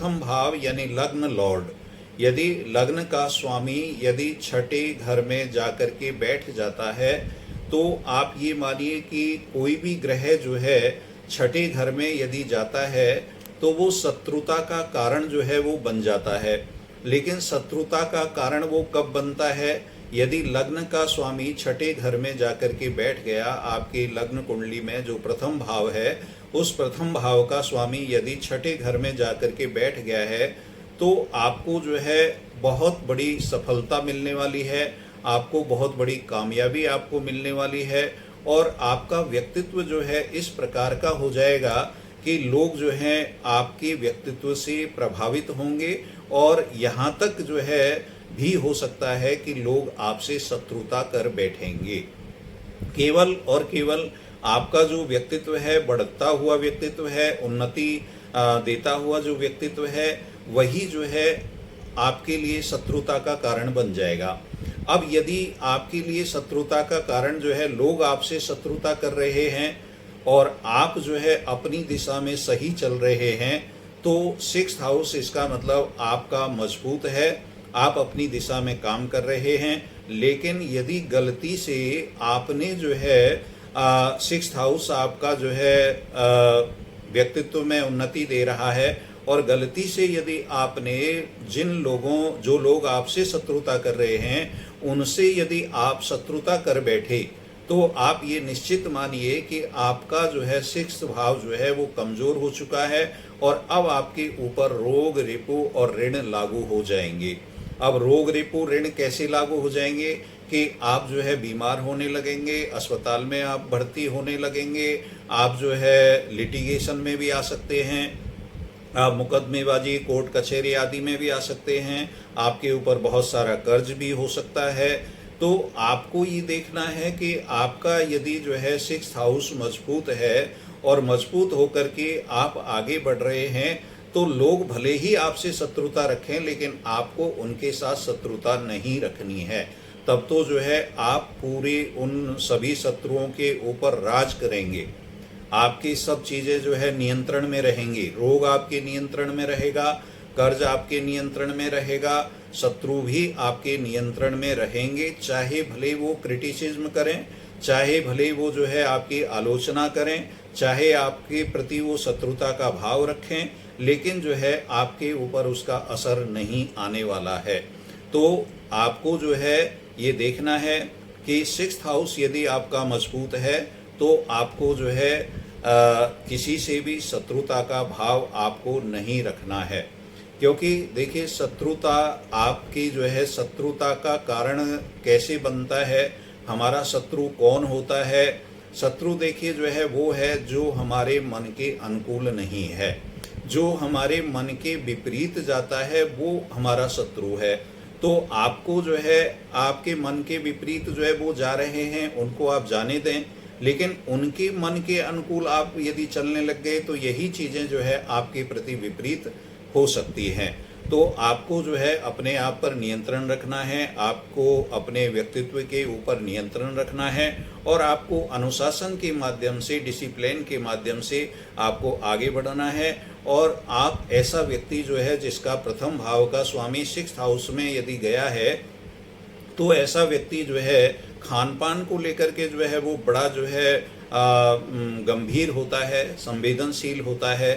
प्रथम भाव यानी लग्न लॉर्ड, यदि लग्न का स्वामी यदि छठे घर में जाकर के बैठ जाता है, तो आप ये मानिए कि कोई भी ग्रह जो है छठे घर में यदि जाता है तो वो शत्रुता का कारण जो है वो बन जाता है। लेकिन शत्रुता का कारण वो कब बनता है? यदि लग्न का स्वामी छठे घर में जाकर के बैठ गया, आपके लग्न कुंडली में जो प्रथम भाव है, उस प्रथम भाव का स्वामी यदि छठे घर में जाकर के बैठ गया है, तो आपको जो है बहुत बड़ी सफलता मिलने वाली है, आपको बहुत बड़ी कामयाबी आपको मिलने वाली है, और आपका व्यक्तित्व जो है इस प्रकार का हो जाएगा कि लोग जो हैं आपके व्यक्तित्व से प्रभावित होंगे, और यहाँ तक जो है भी हो सकता है कि लोग आपसे शत्रुता कर बैठेंगे। केवल और केवल आपका जो व्यक्तित्व है, बढ़ता हुआ व्यक्तित्व है, उन्नति देता हुआ जो व्यक्तित्व है, वही जो है आपके लिए शत्रुता का कारण बन जाएगा। अब यदि आपके लिए शत्रुता का कारण जो है, लोग आपसे शत्रुता कर रहे हैं और आप जो है अपनी दिशा में सही चल रहे हैं, तो 6th हाउस इसका मतलब आपका मजबूत है, आप अपनी दिशा में काम कर रहे हैं। लेकिन यदि गलती से आपने जो है 6th हाउस आपका जो है व्यक्तित्व में उन्नति दे रहा है, और गलती से यदि आपने जो लोग आपसे शत्रुता कर रहे हैं, उनसे यदि आप शत्रुता कर बैठे, तो आप ये निश्चित मानिए कि आपका जो है 6th भाव जो है वो कमजोर हो चुका है, और अब आपके ऊपर रोग, रिपु और ऋण लागू हो जाएंगे। अब रोग, रिपु, ऋण कैसे लागू हो जाएंगे कि आप जो है बीमार होने लगेंगे, अस्पताल में आप भर्ती होने लगेंगे, आप जो है लिटिगेशन में भी आ सकते हैं, आप मुकदमेबाजी, कोर्ट कचहरी आदि में भी आ सकते हैं, आपके ऊपर बहुत सारा कर्ज भी हो सकता है। तो आपको ये देखना है कि आपका यदि जो है 6th हाउस मजबूत है और मजबूत होकर के आप आगे बढ़ रहे हैं, तो लोग भले ही आपसे शत्रुता रखें, लेकिन आपको उनके साथ शत्रुता नहीं रखनी है। तब तो जो है आप पूरे उन सभी शत्रुओं के ऊपर राज करेंगे, आपकी सब चीज़ें जो है नियंत्रण में रहेंगी। रोग आपके नियंत्रण में रहेगा, कर्ज आपके नियंत्रण में रहेगा, शत्रु भी आपके नियंत्रण में रहेंगे, चाहे भले वो क्रिटिसिज्म करें, चाहे भले वो जो है आपकी आलोचना करें, चाहे आपके प्रति वो शत्रुता का भाव रखें, लेकिन जो है आपके ऊपर उसका असर नहीं आने वाला है। तो आपको जो है ये देखना है कि 6th हाउस यदि आपका मजबूत है, तो आपको जो है किसी से भी शत्रुता का भाव आपको नहीं रखना है। क्योंकि देखिए, शत्रुता आपकी जो है शत्रुता का कारण कैसे बनता है, हमारा शत्रु कौन होता है? शत्रु देखिए जो है वो है जो हमारे मन के अनुकूल नहीं है, जो हमारे मन के विपरीत जाता है, वो हमारा शत्रु है। तो आपको जो है आपके मन के विपरीत जो है वो जा रहे हैं, उनको आप जाने दें, लेकिन उनके मन के अनुकूल आप यदि चलने लग गए, तो यही चीज़ें जो है आपके प्रति विपरीत हो सकती हैं। तो आपको जो है अपने आप पर नियंत्रण रखना है, आपको अपने व्यक्तित्व के ऊपर नियंत्रण रखना है, और आपको अनुशासन के माध्यम से, डिसिप्लिन के माध्यम से आपको आगे बढ़ना है। और आप ऐसा व्यक्ति जो है जिसका प्रथम भाव का स्वामी 6th हाउस में यदि गया है, तो ऐसा व्यक्ति जो है खान पान को लेकर के जो है वो बड़ा जो है गंभीर होता है, संवेदनशील होता है।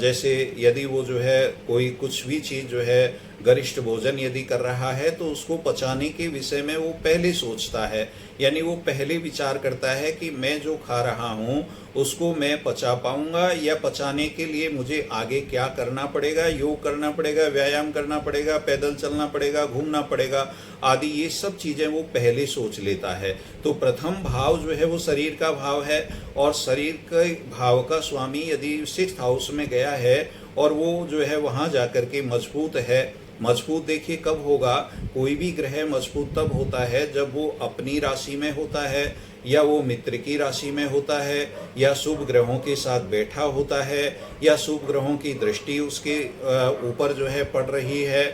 जैसे यदि वो जो है कोई कुछ भी चीज़ जो है गरिष्ठ भोजन यदि कर रहा है, तो उसको पचाने के विषय में वो पहले सोचता है, यानी वो पहले विचार करता है कि मैं जो खा रहा हूँ उसको मैं पचा पाऊंगा, या पचाने के लिए मुझे आगे क्या करना पड़ेगा, योग करना पड़ेगा, व्यायाम करना पड़ेगा, पैदल चलना पड़ेगा, घूमना पड़ेगा आदि, ये सब चीज़ें वो पहले सोच लेता है। तो प्रथम भाव जो है वो शरीर का भाव है, और शरीर के भाव का स्वामी यदि 6th हाउस में गया है और वो जो है वहाँ जाकर के मजबूत है। मजबूत देखिए कब होगा, कोई भी ग्रह मजबूत तब होता है जब वो अपनी राशि में होता है, या वो मित्र की राशि में होता है, या शुभ ग्रहों के साथ बैठा होता है, या शुभ ग्रहों की दृष्टि उसके ऊपर जो है पड़ रही है,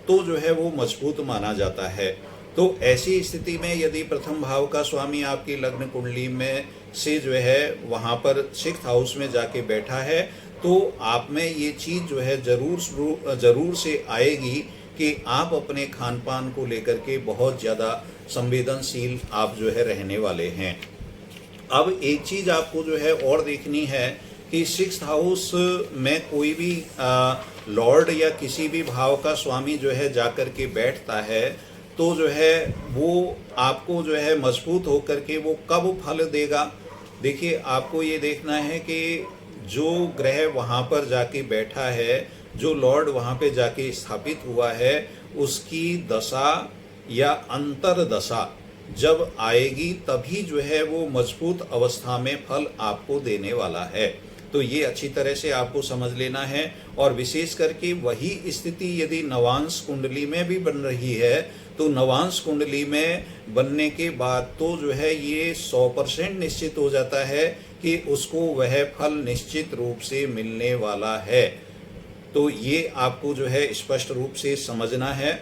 तो जो है वो मजबूत माना जाता है। तो ऐसी स्थिति में यदि प्रथम भाव का स्वामी आपकी लग्न कुंडली में से जो है वहाँ पर 6th हाउस में जाके बैठा है, तो आप में ये चीज़ जो है ज़रूर से आएगी कि आप अपने खान पान को लेकर के बहुत ज़्यादा संवेदनशील आप जो है रहने वाले हैं। अब एक चीज़ आपको जो है और देखनी है कि 6th हाउस में कोई भी लॉर्ड या किसी भी भाव का स्वामी जो है जाकर के बैठता है, तो जो है वो आपको जो है मजबूत होकर के वो कब फल देगा। देखिए, आपको ये देखना है कि जो ग्रह वहाँ पर जाके बैठा है, जो लॉर्ड वहाँ पे जाके स्थापित हुआ है, उसकी दशा या अंतर दशा जब आएगी तभी जो है वो मजबूत अवस्था में फल आपको देने वाला है। तो ये अच्छी तरह से आपको समझ लेना है। और विशेष करके वही स्थिति यदि नवांश कुंडली में भी बन रही है, तो नवांश कुंडली में बनने के बाद तो जो है ये 100% निश्चित हो जाता है कि उसको वह फल निश्चित रूप से मिलने वाला है। तो ये आपको जो है स्पष्ट रूप से समझना है।